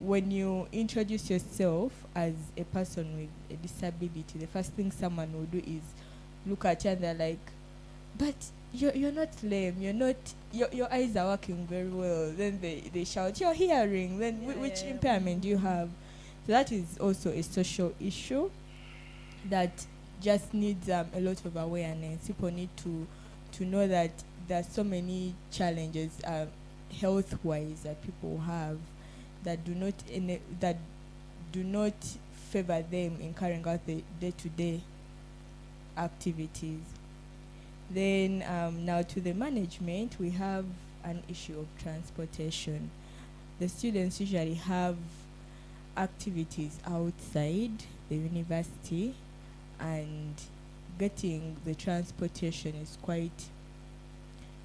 when you introduce yourself as a person with a disability, the first thing someone will do is look at you and they're like, but you're not lame, you're not, your eyes are working very well. Then they shout, you're hearing, then which impairment do you have? So that is also a social issue that just needs a lot of awareness. People need to know that there are so many challenges health-wise that people have that do not favor them in carrying out the day-to-day activities. Then now to the management, we have an issue of transportation. The students usually have activities outside the university, and getting the transportation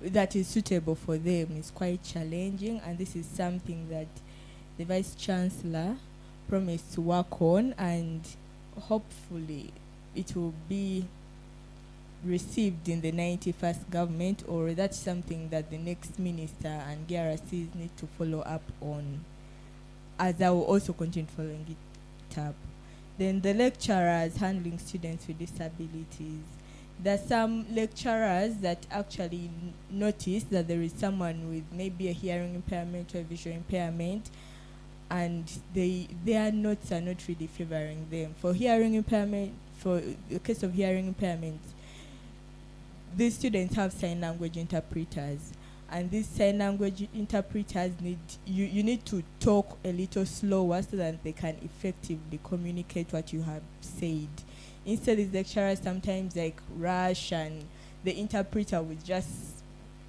that is suitable for them is quite challenging, and this is something that the Vice Chancellor promised to work on, and hopefully it will be received in the 91st government, or that's something that the next minister and GRCs need to follow up on, as I will also continue following it up. Then the lecturers handling students with disabilities. There are some lecturers that actually notice that there is someone with maybe a hearing impairment or a visual impairment, and their notes are not really favoring them. For the case of hearing impairment, these students have sign language interpreters, and these sign language interpreters you need to talk a little slower so that they can effectively communicate what you have said. Instead, these lecturers sometimes rush, and the interpreter will just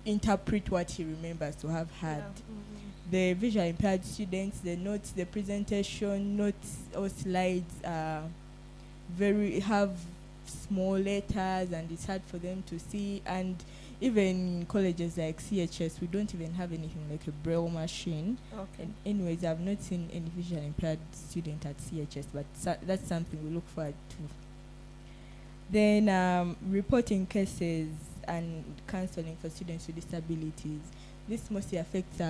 interpret what he remembers to have had. Yeah. Mm-hmm. The visual impaired students, the notes, the presentation notes or slides have small letters, and it's hard for them to see. And even in colleges like CHS, we don't even have anything like a braille machine. Okay. And anyways, I've not seen any visually impaired student at CHS, but that's something we look forward to. Then reporting cases and counseling for students with disabilities. This mostly affects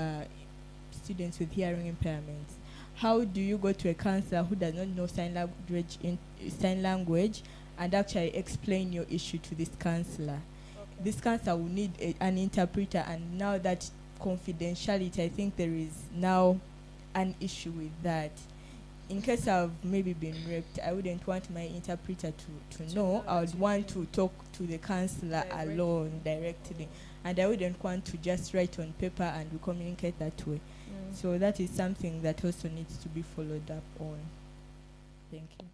students with hearing impairments. How do you go to a counselor who does not know sign language and actually explain your issue to this counselor? Okay. This counselor will need an interpreter, and now that confidentiality, I think there is now an issue with that. In case I've maybe been raped, I wouldn't want my interpreter to know. I would want to talk to the counselor alone, directly. And I wouldn't want to just write on paper and we communicate that way. So that is something that also needs to be followed up on. Thank you.